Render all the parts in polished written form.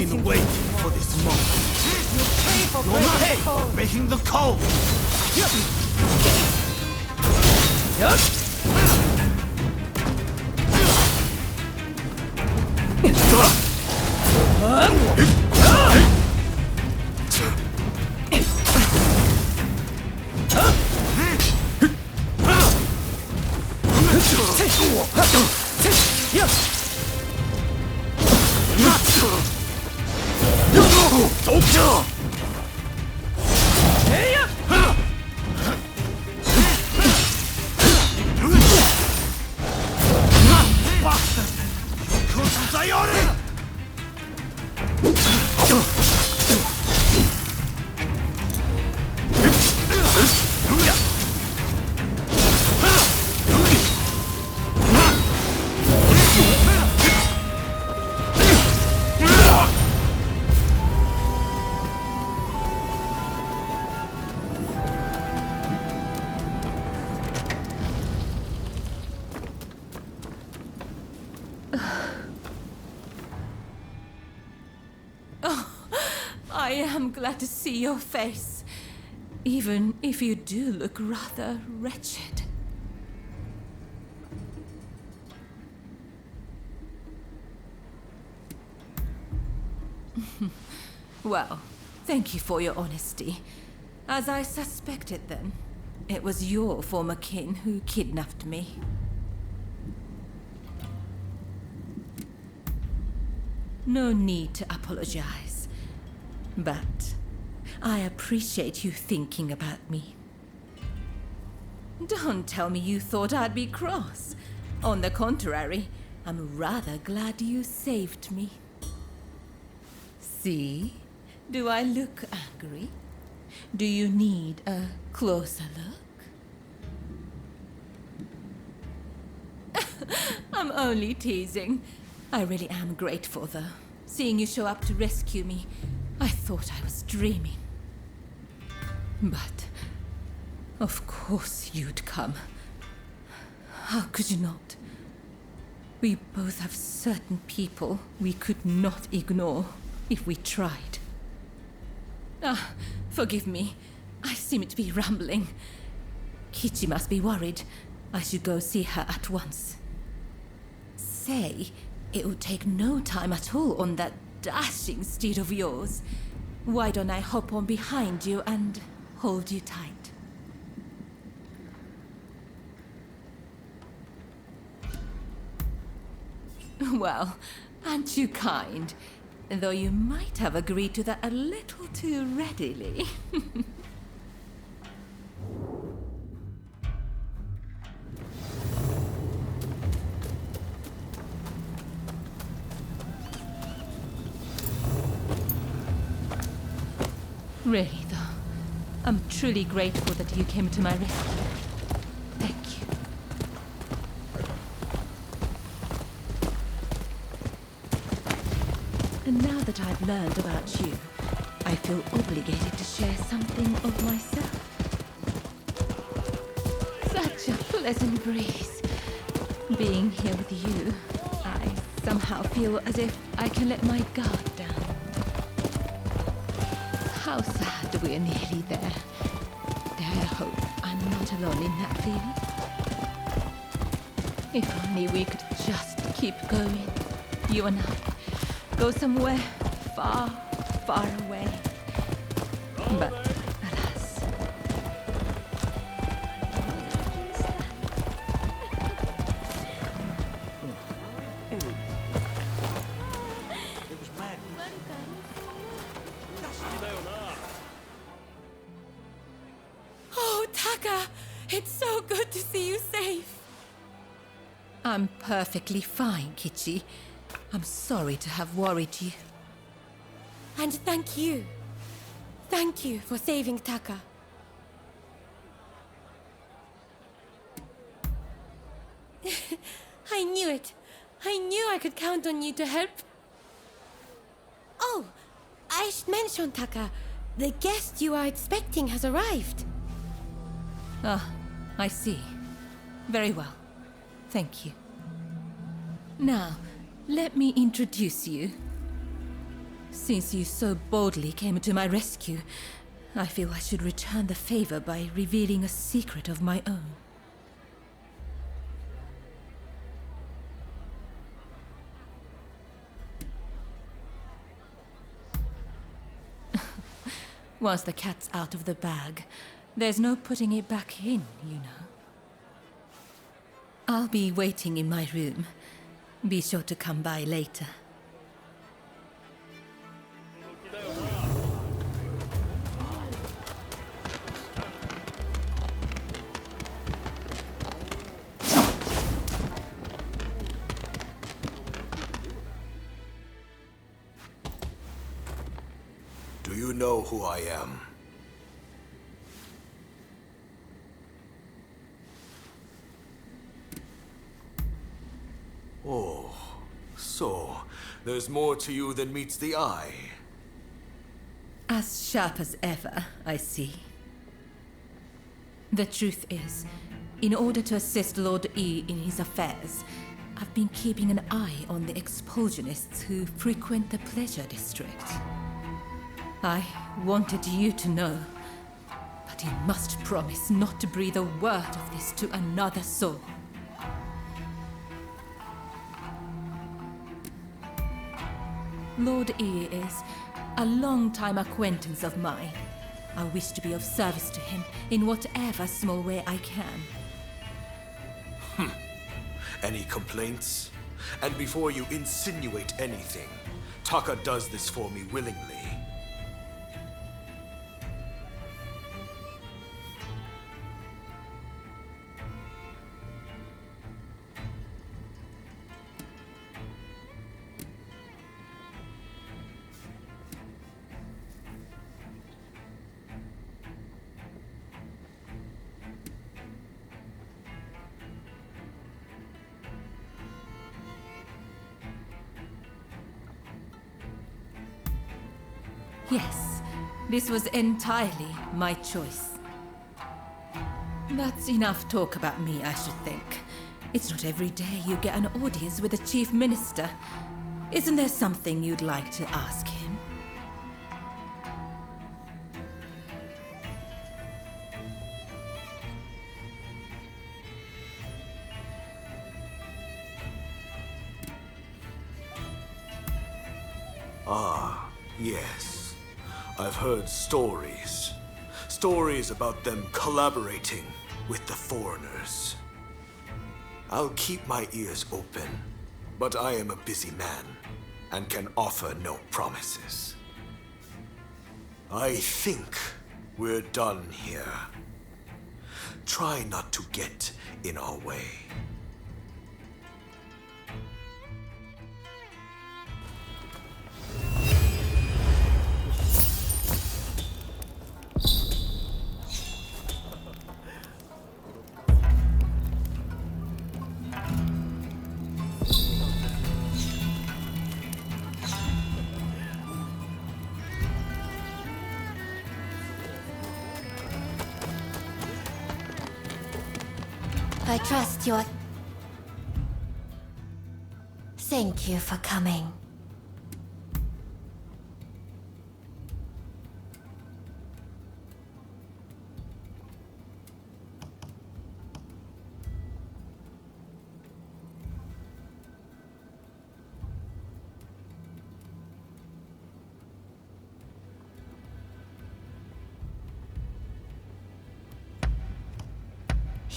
been waiting for this moment. You pay for You'll breaking pay the for code. breaking the code! I am glad to see your face, even if you do look rather wretched. Well, thank you for your honesty. As I suspected then, it was your former kin who kidnapped me. No need to apologize. But I appreciate you thinking about me. Don't tell me you thought I'd be cross. On the contrary, I'm rather glad you saved me. See? Do I look angry? Do you need a closer look? I'm only teasing. I really am grateful, though. Seeing you show up to rescue me, I thought I was dreaming. But, of course you'd come. How could you not? We both have certain people we could not ignore if we tried. Ah, forgive me. I seem to be rambling. Kichi must be worried. I should go see her at once. Say, it will take no time at all on that dashing steed of yours. Why don't I hop on behind you and hold you tight? Well, aren't you kind? Though you might have agreed to that a little too readily. Really, though, I'm truly grateful that you came to my rescue. Thank you. And now that I've learned about you, I feel obligated to share something of myself. Such a pleasant breeze. Being here with you, I somehow feel as if I can let my guard down. How sad we're nearly there. Dare hope I'm not alone in that feeling. If only we could just keep going, you and I. Go somewhere far, far away. But, alas. Oh, Taka! It's so good to see you safe! I'm perfectly fine, Kichi. I'm sorry to have worried you. And thank you. Thank you for saving Taka. I knew it. I knew I could count on you to help. Oh, I should mention, Taka. The guest you are expecting has arrived. Ah, I see. Very well. Thank you. Now, let me introduce you. Since you so boldly came to my rescue, I feel I should return the favor by revealing a secret of my own. Once the cat's out of the bag, there's no putting it back in, you know. I'll be waiting in my room. Be sure to come by later. Do you know who I am? Oh, so there's more to you than meets the eye. As sharp as ever, I see. The truth is, in order to assist Lord E in his affairs, I've been keeping an eye on the expulsionists who frequent the Pleasure District. I wanted you to know, but you must promise not to breathe a word of this to another soul. Lord E is a long-time acquaintance of mine. I wish to be of service to him in whatever small way I can. Any complaints? And before you insinuate anything, Taka does this for me willingly. Yes, this was entirely my choice. That's enough talk about me, I should think. It's not every day you get an audience with the Chief Minister. Isn't there something you'd like to ask him? Ah, yes. I've heard stories. Stories about them collaborating with the foreigners. I'll keep my ears open, but I am a busy man and can offer no promises. I think we're done here. Try not to get in our way. I trust you're... Thank you for coming.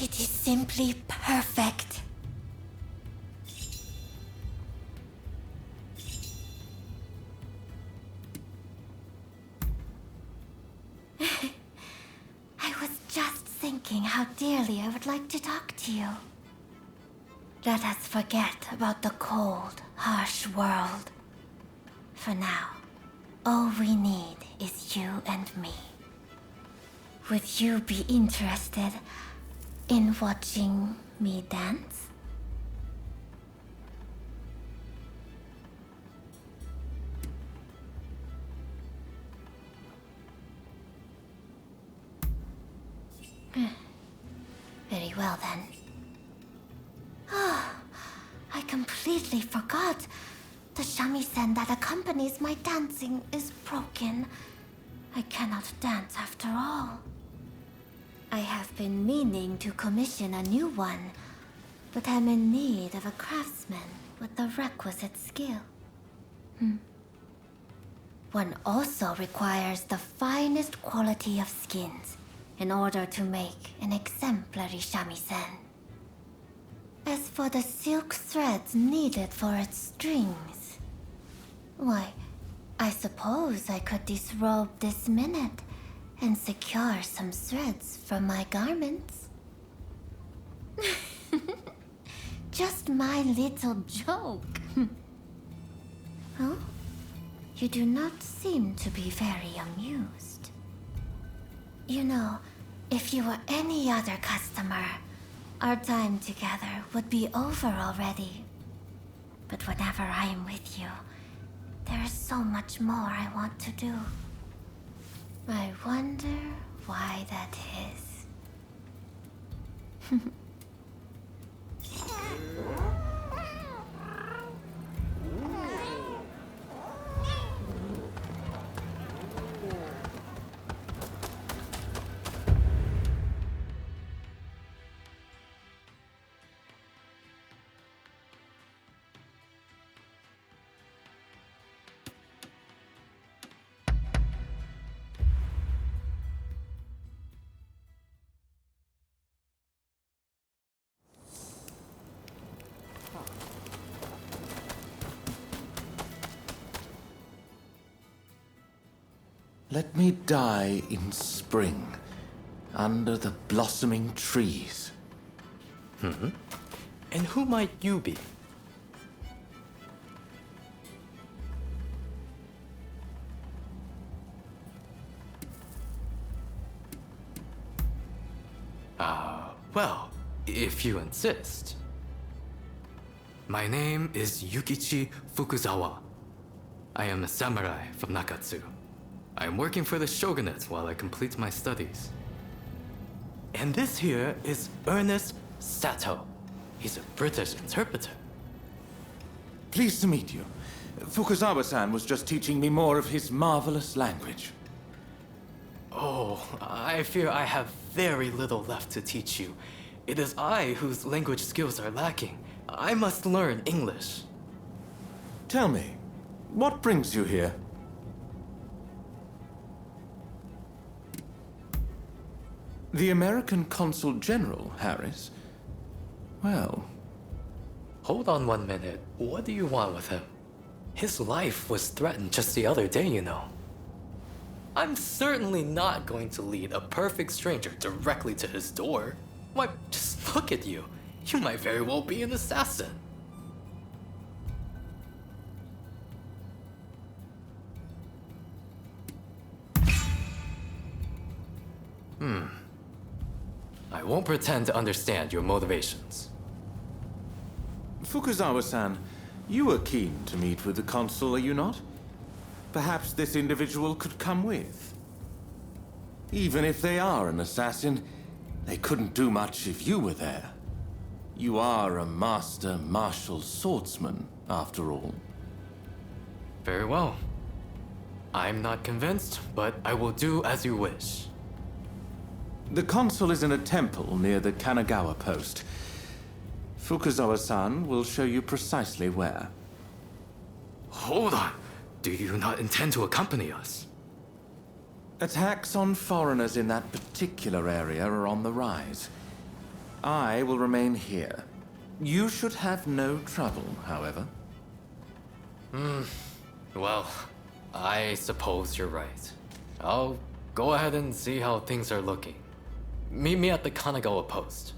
It is simply perfect. I was just thinking how dearly I would like to talk to you. Let us forget about the cold, harsh world. For now, all we need is you and me. Would you be interested in watching me dance? Very well then. Ah, I completely forgot the shamisen that accompanies my dancing is broken. I cannot dance after all. I have been meaning to commission a new one, but I'm in need of a craftsman with the requisite skill. One also requires the finest quality of skins in order to make an exemplary shamisen. As for the silk threads needed for its strings, why, I suppose I could disrobe this minute and secure some threads from my garments. Just my little joke. Huh? You do not seem to be very amused. You know, if you were any other customer, our time together would be over already. But whenever I am with you, there is so much more I want to do. I wonder why that is. Let me die in spring, under the blossoming trees. And who might you be? Well, if you insist. My name is Yukichi Fukuzawa. I am a samurai from Nakatsu. I am working for the shogunate while I complete my studies. And this here is Ernest Sato. He's a British interpreter. Pleased to meet you. Fukuzawa-san was just teaching me more of his marvelous language. Oh, I fear I have very little left to teach you. It is I whose language skills are lacking. I must learn English. Tell me, what brings you here? The American Consul General, Harris? Well... Hold on 1 minute. What do you want with him? His life was threatened just the other day, you know. I'm certainly not going to lead a perfect stranger directly to his door. Why, just look at you. You might very well be an assassin. I won't pretend to understand your motivations. Fukuzawa-san, you are keen to meet with the consul, are you not? Perhaps this individual could come with. Even if they are an assassin, they couldn't do much if you were there. You are a master martial swordsman, after all. Very well. I'm not convinced, but I will do as you wish. The consul is in a temple near the Kanagawa post. Fukuzawa-san will show you precisely where. Hold on. Do you not intend to accompany us? Attacks on foreigners in that particular area are on the rise. I will remain here. You should have no trouble, however. Well, I suppose you're right. I'll go ahead and see how things are looking. Meet me at the Kanagawa post.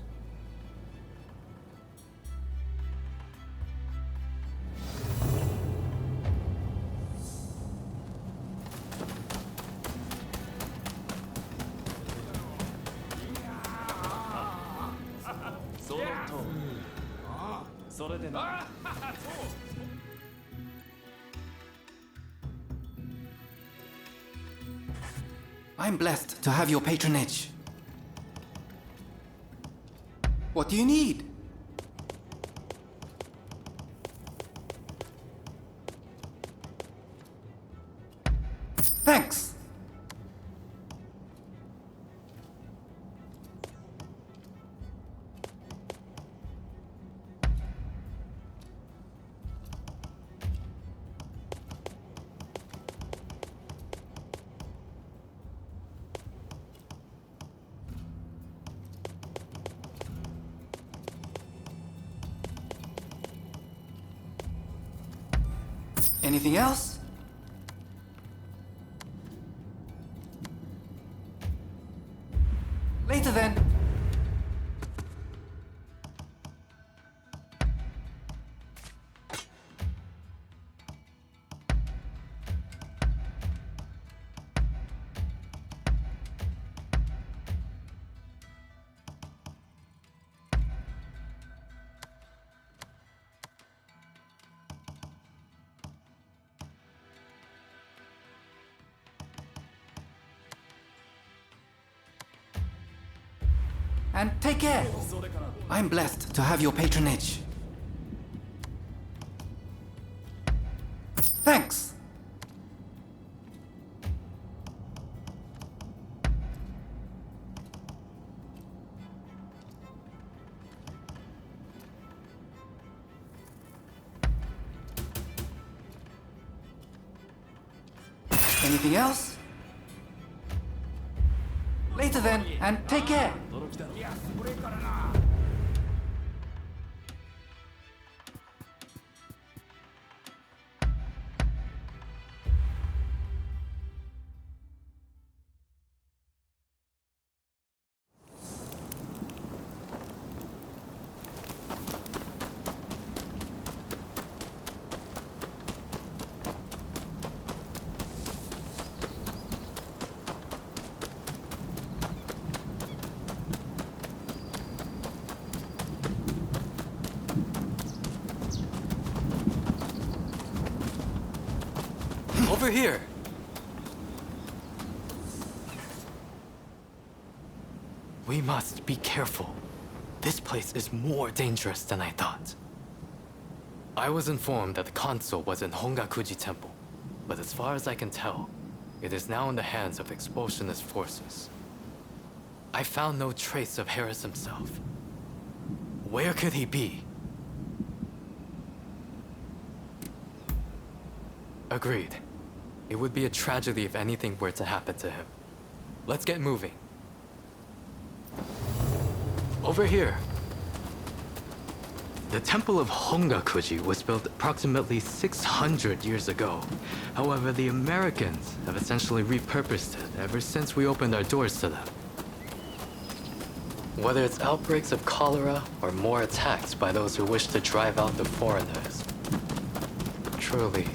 I'm blessed to have your patronage. What do you need? Thanks. Anything else? Later then. And take care. I'm blessed to have your patronage. Thanks. Anything else? Later then, and take care. Over here! We must be careful. This place is more dangerous than I thought. I was informed that the console was in Hongakuji Temple, but as far as I can tell, it is now in the hands of expulsionist forces. I found no trace of Harris himself. Where could he be? Agreed. It would be a tragedy if anything were to happen to him. Let's get moving. Over here. The Temple of Hongakuji was built approximately 600 years ago. However, the Americans have essentially repurposed it ever since we opened our doors to them. Whether it's outbreaks of cholera or more attacks by those who wish to drive out the foreigners. Truly,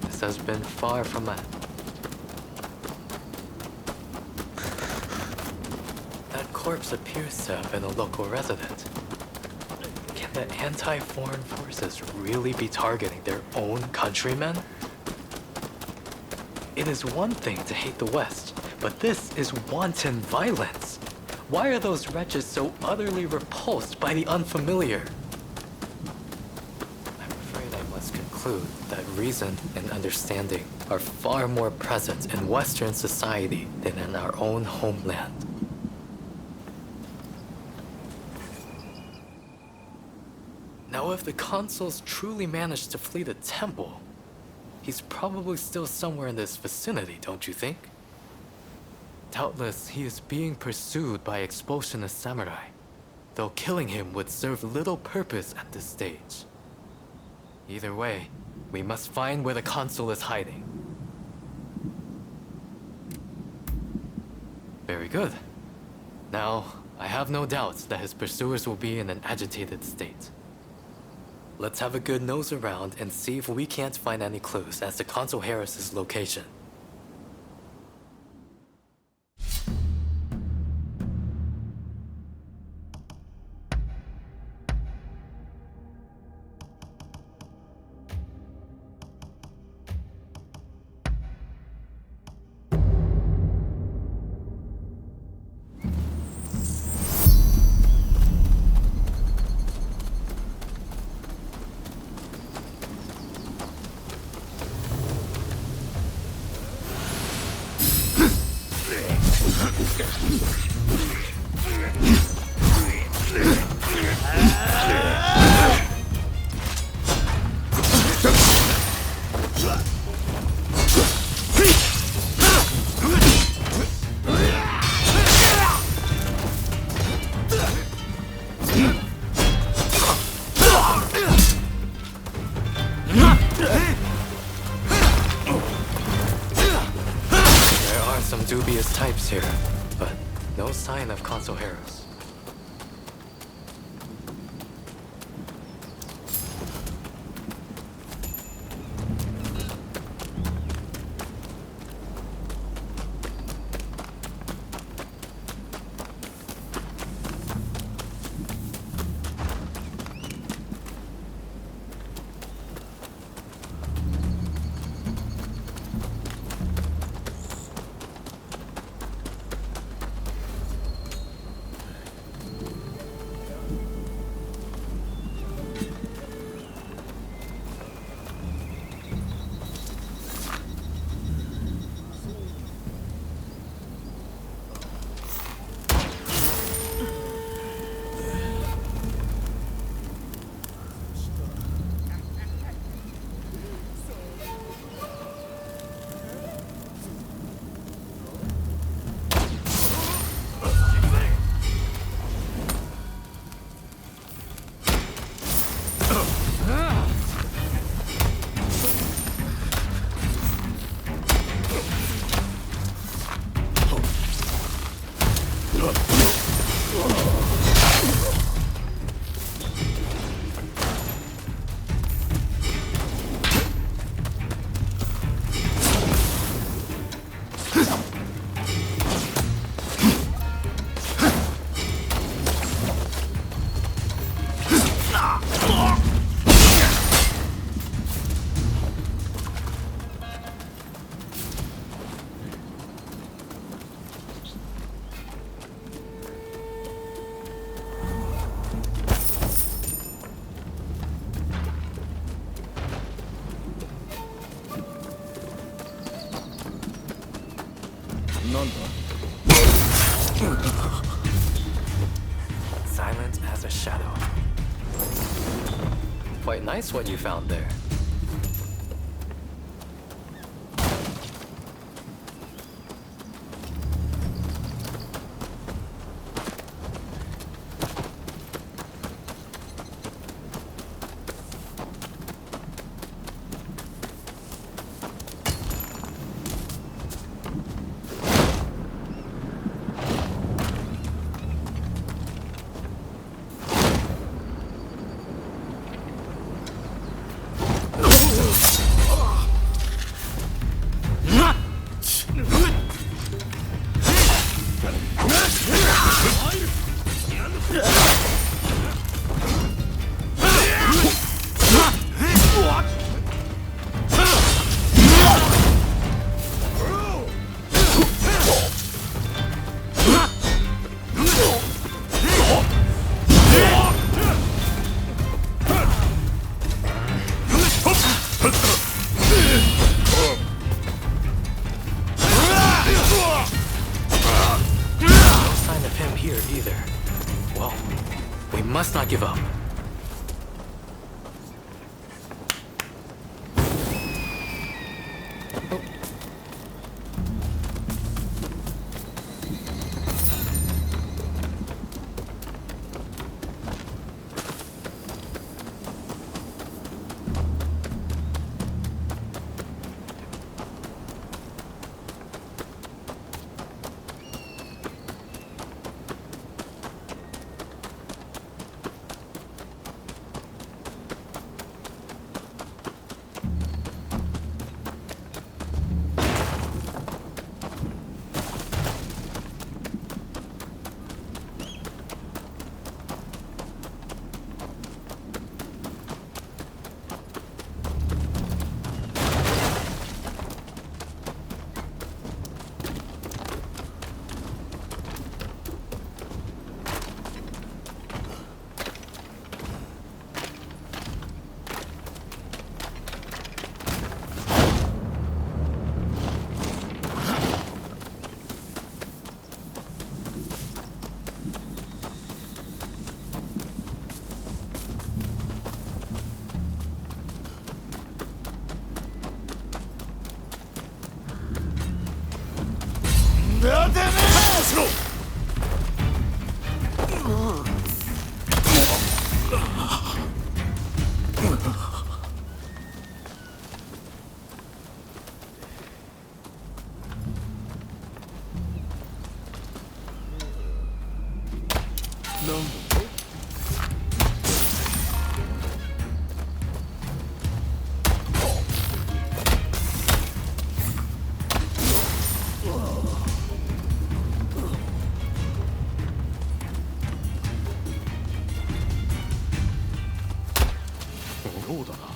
this has been far from a... That corpse appears to have been a local resident. Can the anti-foreign forces really be targeting their own countrymen? It is one thing to hate the West, but this is wanton violence. Why are those wretches so utterly repulsed by the unfamiliar? I'm afraid I must conclude that reason and understanding are far more present in Western society than in our own homeland. Now, if the consuls truly managed to flee the temple, he's probably still somewhere in this vicinity, don't you think? Doubtless, he is being pursued by expulsionist samurai, though killing him would serve little purpose at this stage. Either way, we must find where the consul is hiding. Very good. Now, I have no doubts that his pursuers will be in an agitated state. Let's have a good nose around and see if we can't find any clues as to Consul Harris's location. There are some dubious types here, but no sign of Consoheros. Silent as a shadow. Quite nice what you found there. Must not give up. 妙だな。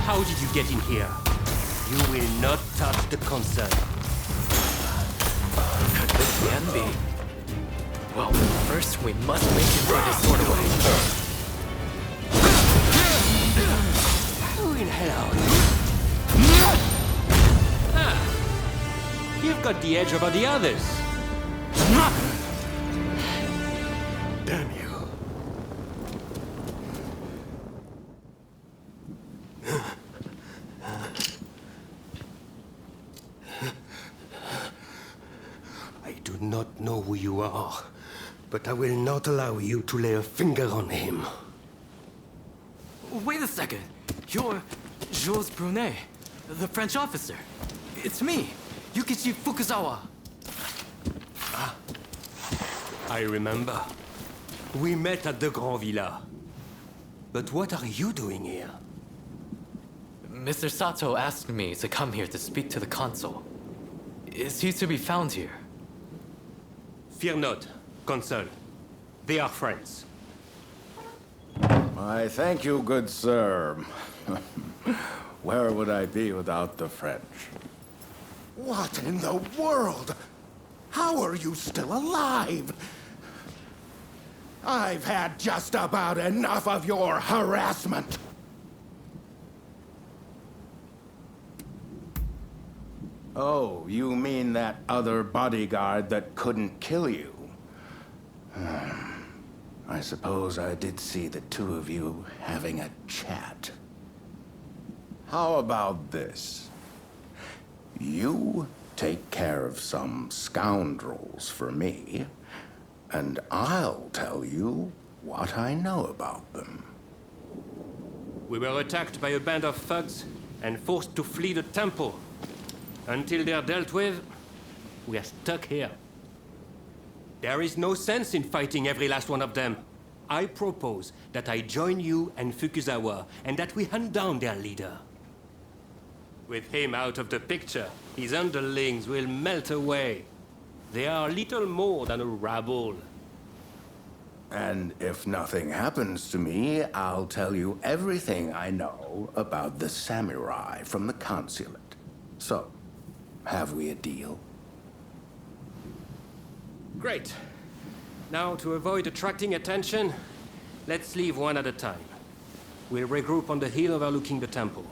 How did you get in here? You will not touch the console. Could this man be? Well, first we must make him throw this sword away. Who in hell are you? Ah, you've got the edge over the others. Damn you. I do not know who you are, but I will not allow you to lay a finger on him. Wait a second. You're Jules Brunet, the French officer. It's me, Yukichi Fukuzawa. I remember. We met at the Grand Villa. But what are you doing here? Mr. Sato asked me to come here to speak to the consul. Is he to be found here? Fear not, Consul. They are friends. I thank you, good sir. Where would I be without the French? What in the world? How are you still alive? I've had just about enough of your harassment. Oh, you mean that other bodyguard that couldn't kill you? I suppose I did see the two of you having a chat. How about this? You take care of some scoundrels for me, and I'll tell you what I know about them. We were attacked by a band of thugs and forced to flee the temple. Until they're dealt with, we are stuck here. There is no sense in fighting every last one of them. I propose that I join you and Fukuzawa, and that we hunt down their leader. With him out of the picture, his underlings will melt away. They are little more than a rabble. And if nothing happens to me, I'll tell you everything I know about the samurai from the consulate. So, have we a deal? Great. Now, to avoid attracting attention, let's leave one at a time. We'll regroup on the hill overlooking the temple.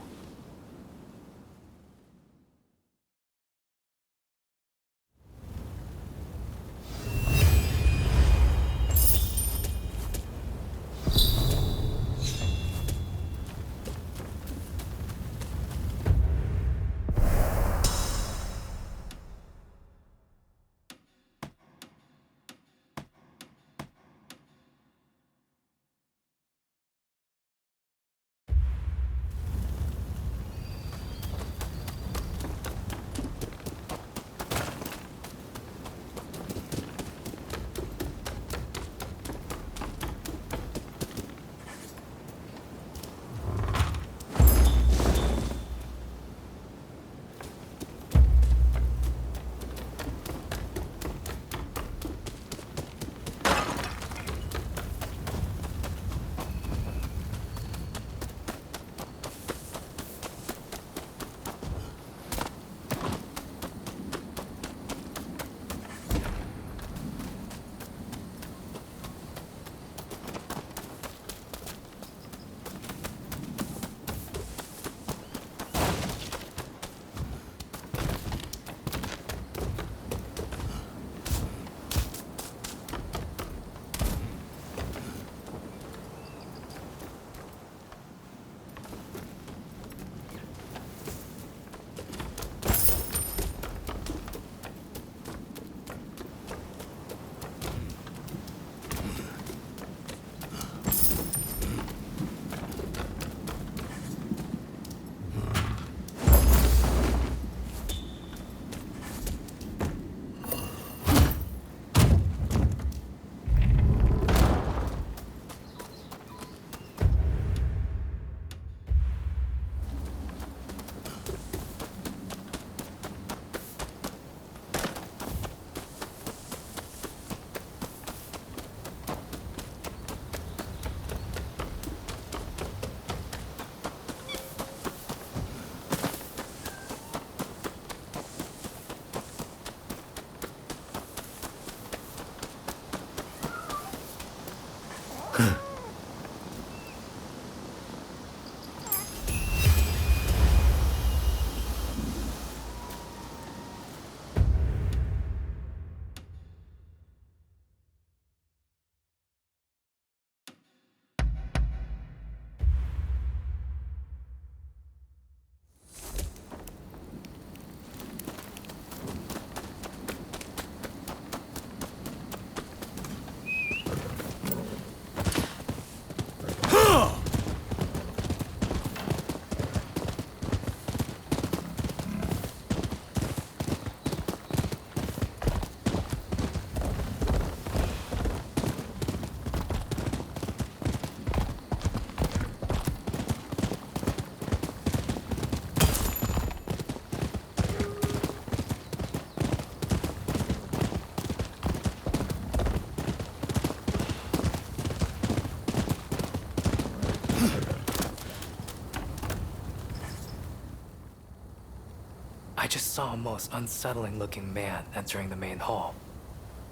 I just saw a most unsettling looking man entering the main hall.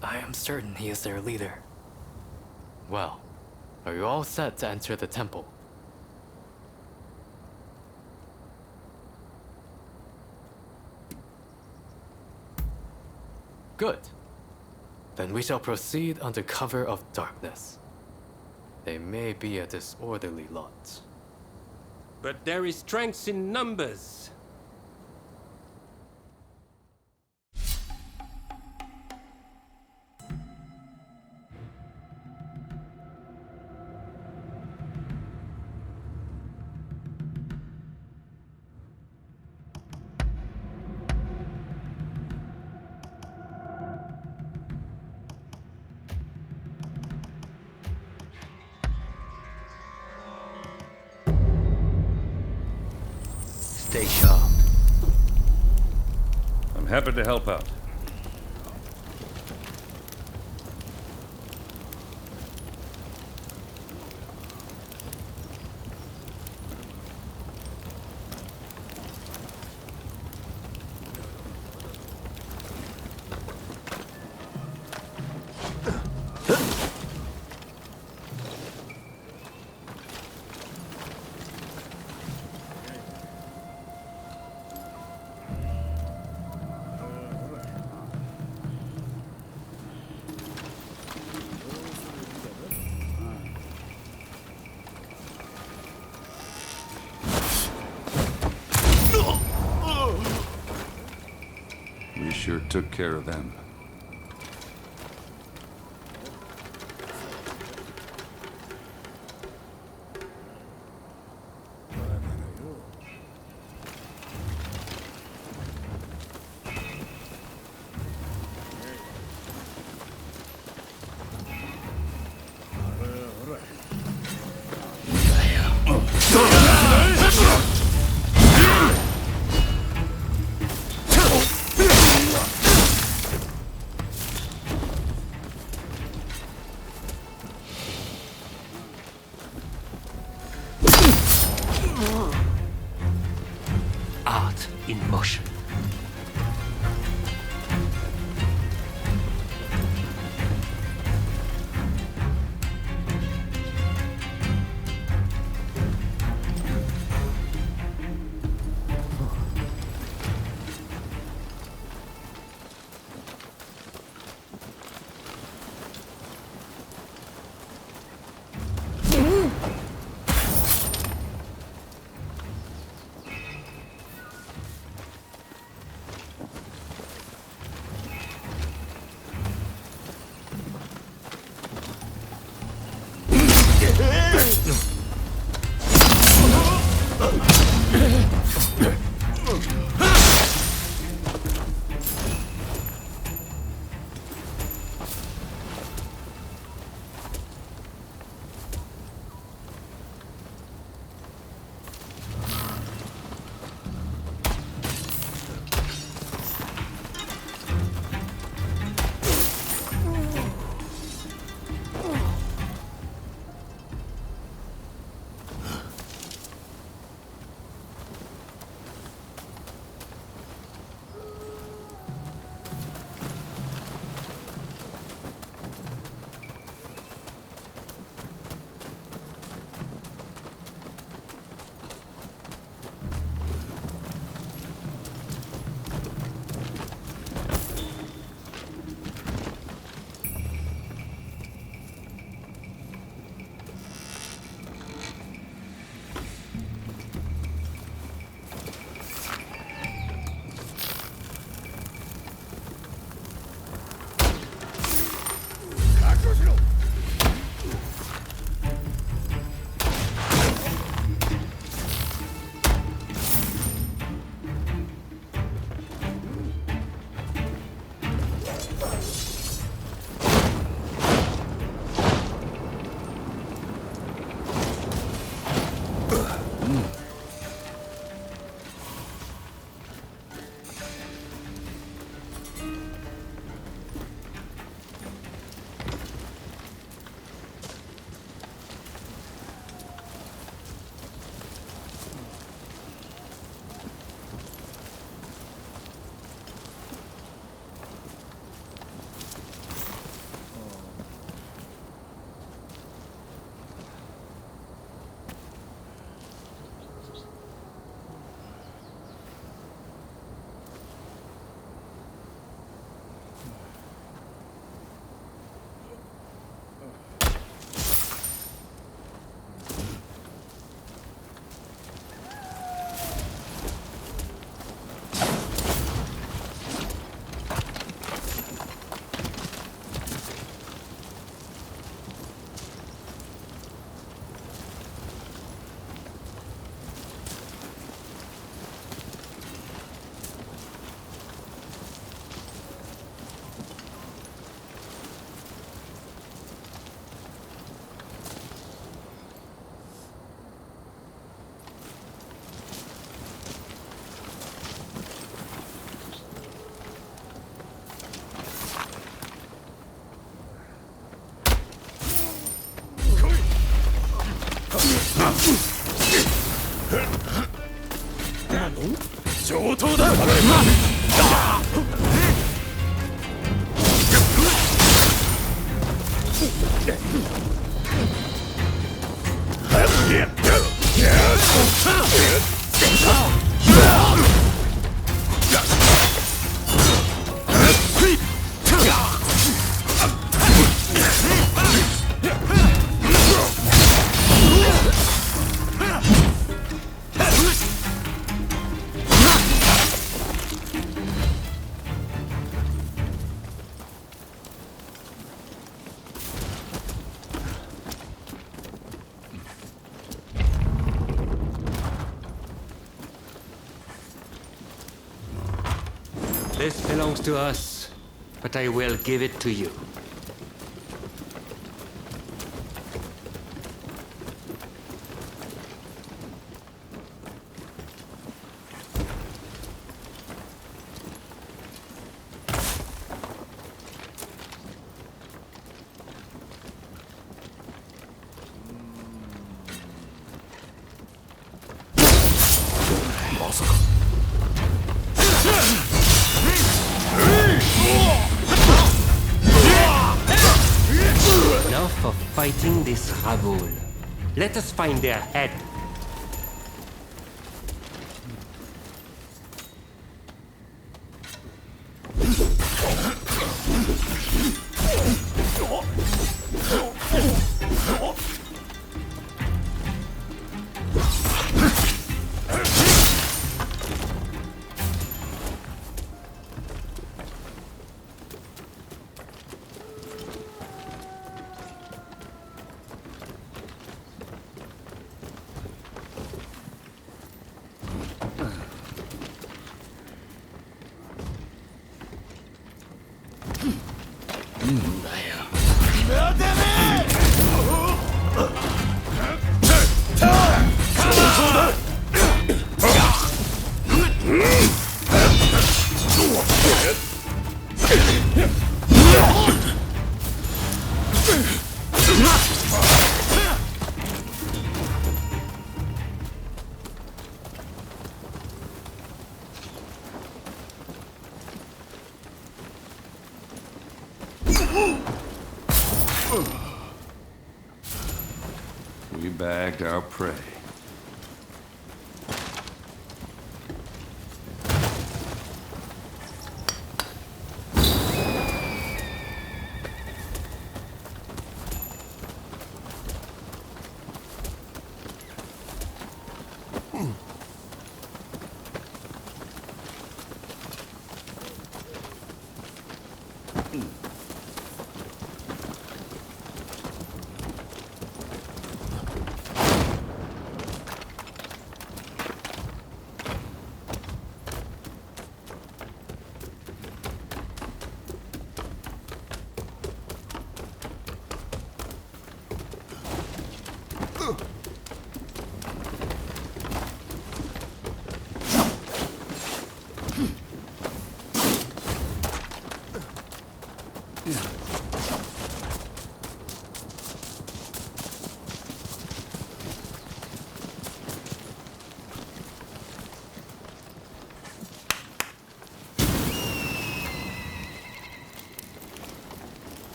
I am certain he is their leader. Well, are you all set to enter the temple? Good. Then we shall proceed under cover of darkness. They may be a disorderly lot. But there is strength in numbers. Stay sharp. I'm happy to help out. took care of them. Art in motion. This belongs to us, but I will give it to you. Enough of fighting this rabble. Let us find their head. We bagged our prey.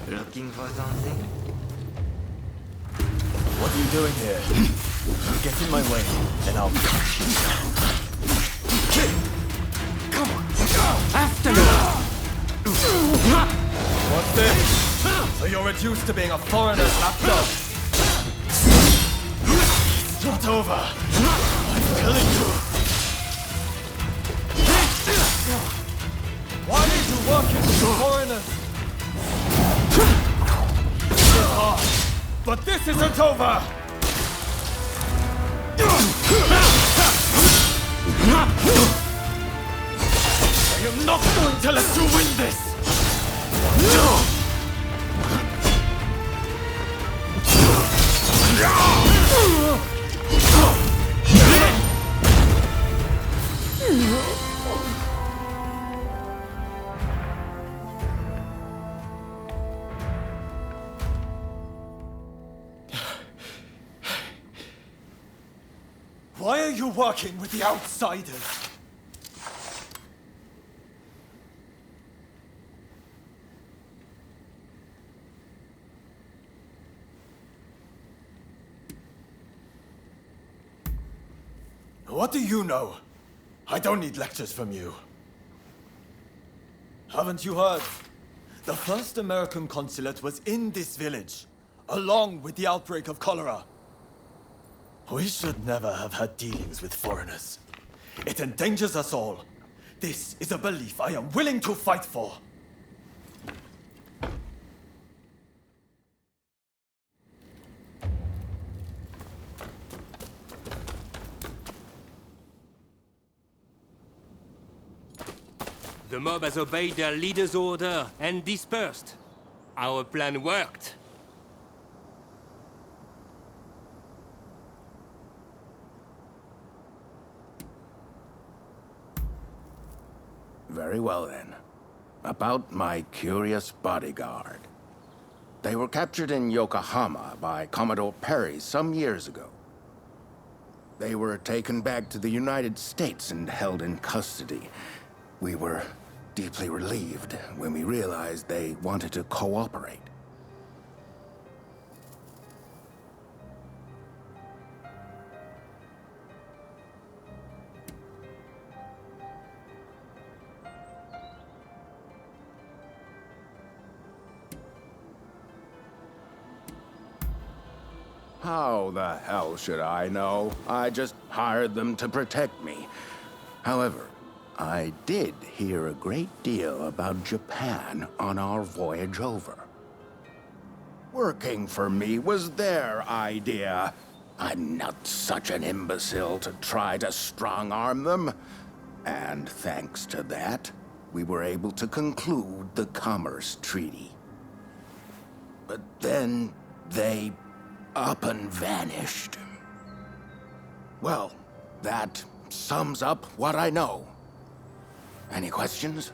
Looking for something? What are you doing here? Get in my way, and I'll cut you down. Come on! After me! What's this? So you're reduced to being a foreigner's lapdog? It's not over. I'm killing you. Why did you work with foreigners? But this isn't over! I am not going to let you win this! Why are you working with the outsiders? What do you know? I don't need lectures from you. Haven't you heard? The first American consulate was in this village, along with the outbreak of cholera. We should never have had dealings with foreigners. It endangers us all. This is a belief I am willing to fight for. The mob has obeyed their leader's order and dispersed. Our plan worked. Very well then. About my curious bodyguard. They were captured in Yokohama by Commodore Perry some years ago. They were taken back to the United States and held in custody. We were deeply relieved when we realized they wanted to cooperate. How the hell should I know? I just hired them to protect me. However, I did hear a great deal about Japan on our voyage over. Working for me was their idea. I'm not such an imbecile to try to strong-arm them. And thanks to that, we were able to conclude the Commerce Treaty. But then they up and vanished. Well, that sums up what I know. Any questions?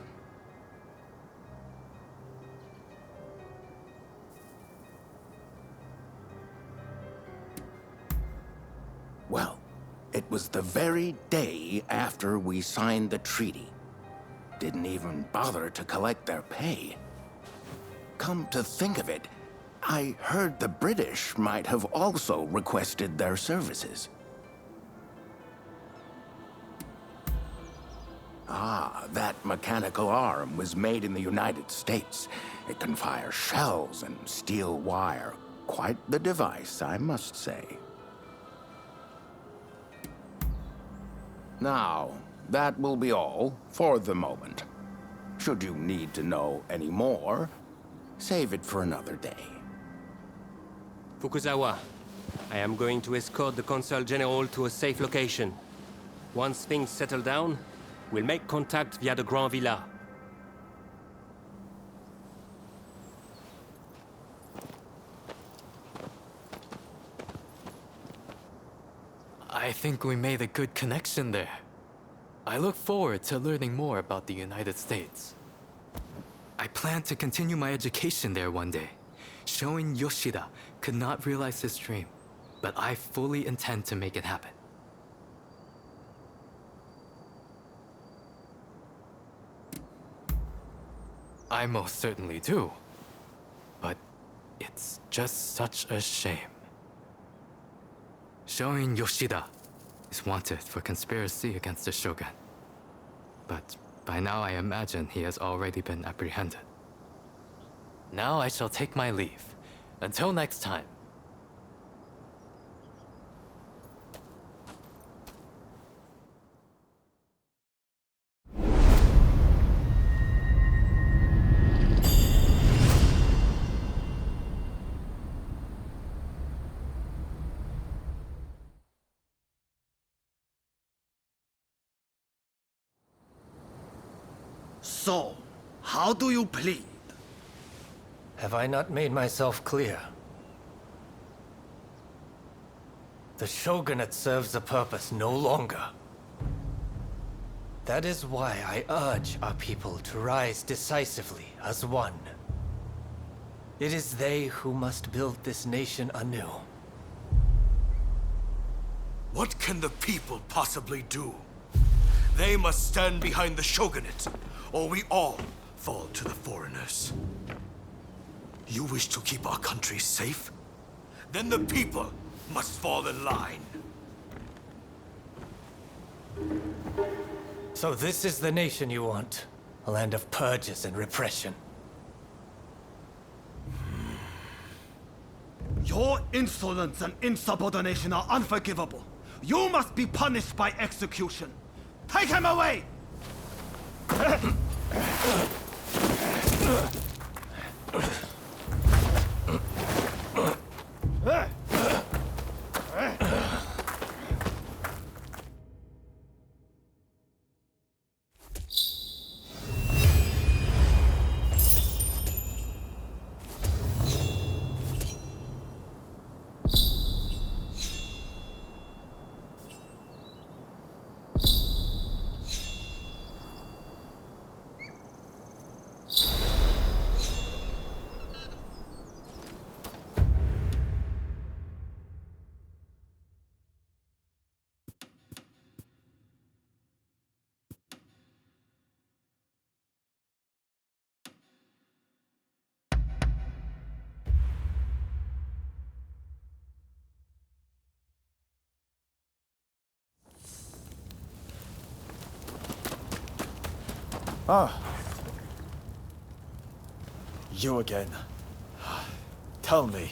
Well, it was the very day after we signed the treaty. Didn't even bother to collect their pay. Come to think of it, I heard the British might have also requested their services. Ah, that mechanical arm was made in the United States. It can fire shells and steel wire. Quite the device, I must say. Now, that will be all for the moment. Should you need to know any more, save it for another day. Fukuzawa, I am going to escort the Consul General to a safe location. Once things settle down, we'll make contact via the Grand Villa. I think we made a good connection there. I look forward to learning more about the United States. I plan to continue my education there one day. Showing Yoshida could not realize his dream, but I fully intend to make it happen. I most certainly do. But it's just such a shame. Showing Yoshida is wanted for conspiracy against the Shogun. But by now I imagine he has already been apprehended. Now I shall take my leave. Until next time. So, how do you plead? Have I not made myself clear? The Shogunate serves a purpose no longer. That is why I urge our people to rise decisively as one. It is they who must build this nation anew. What can the people possibly do? They must stand behind the Shogunate, or we all fall to the foreigners. You wish to keep our country safe? Then the people must fall in line. So this is the nation you want? A land of purges and repression. Your insolence and insubordination are unforgivable. You must be punished by execution. Take him away! Ah. You again. Tell me,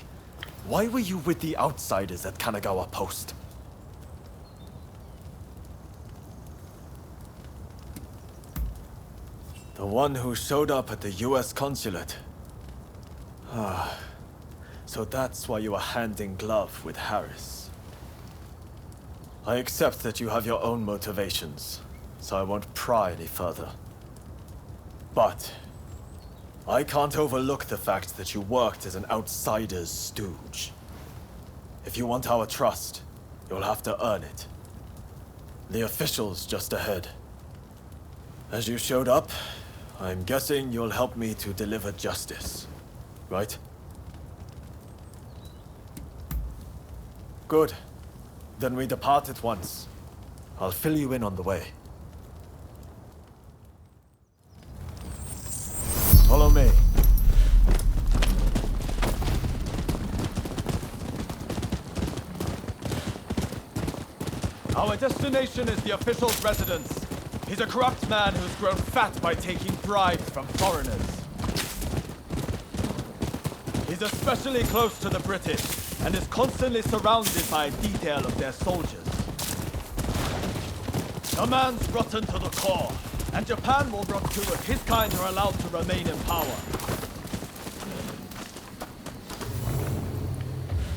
why were you with the outsiders at Kanagawa Post? The one who showed up at the US consulate. Ah. So that's why you were hand in glove with Harris. I accept that you have your own motivations, so I won't pry any further. But I can't overlook the fact that you worked as an outsider's stooge. If you want our trust, you'll have to earn it. The official's just ahead. As you showed up, I'm guessing you'll help me to deliver justice, right? Good. Then we depart at once. I'll fill you in on the way. Follow me. Our destination is the official's residence. He's a corrupt man who's grown fat by taking bribes from foreigners. He's especially close to the British, and is constantly surrounded by a detail of their soldiers. The man's rotten to the core, and Japan will rot too if his kind are allowed to remain in power.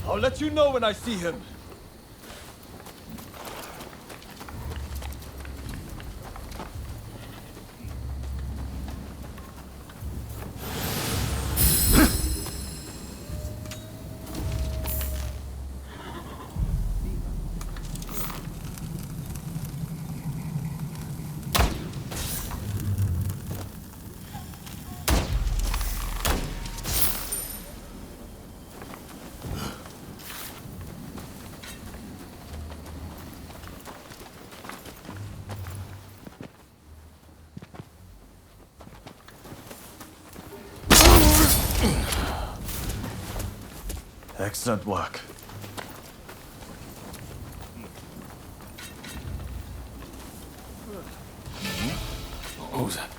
I'll let you know when I see him. Excellent work. What was that?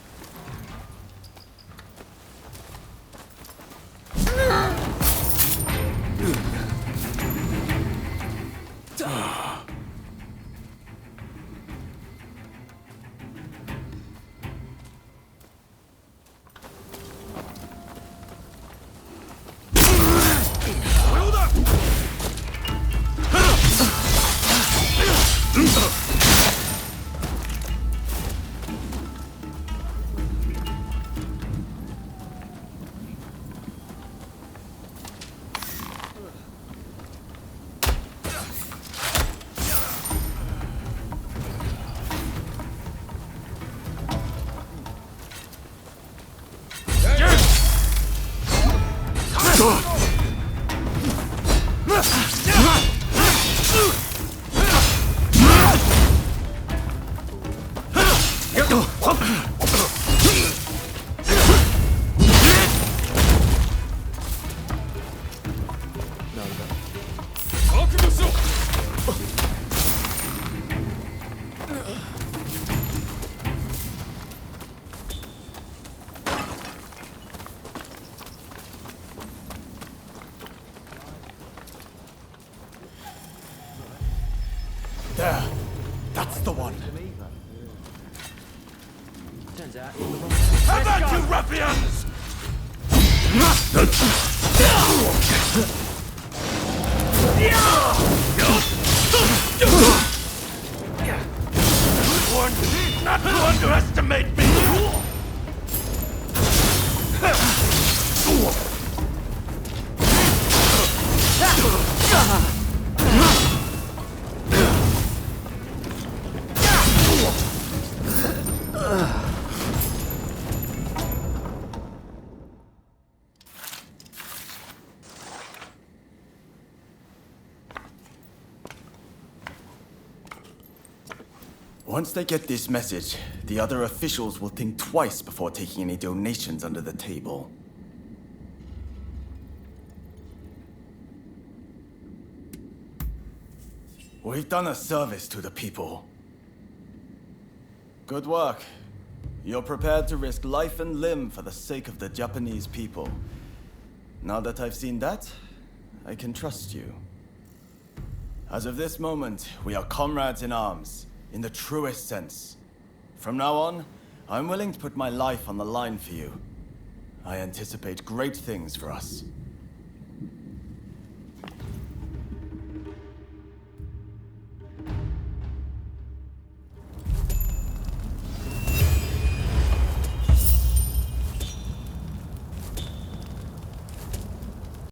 There. That's the one. How about you ruffians? Warned me not to underestimate me. Once they get this message, the other officials will think twice before taking any donations under the table. We've done a service to the people. Good work. You're prepared to risk life and limb for the sake of the Japanese people. Now that I've seen that, I can trust you. As of this moment, we are comrades in arms, in the truest sense. From now on, I'm willing to put my life on the line for you. I anticipate great things for us.